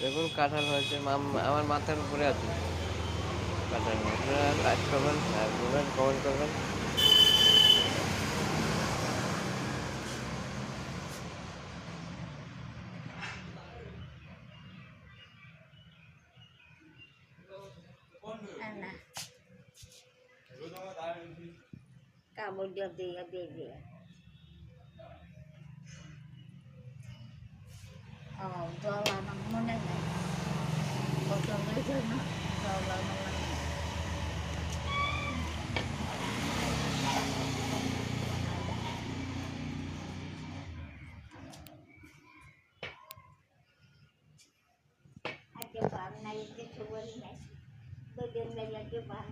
দেখুন কাঁঠাল হয়েছে আমার মাথার উপরে আছে কাঁঠাল। আপনারা লাইক করবেন, শেয়ার করবেন, কমেন্ট করবেন। না কাপড় দিয়ে দিয়ে ও জল আনা মনে নাই পছন্দের জন্য জল আনা লাগে আজকে বান নাই কিছু বলি নাই দুদিন বেলা যে বান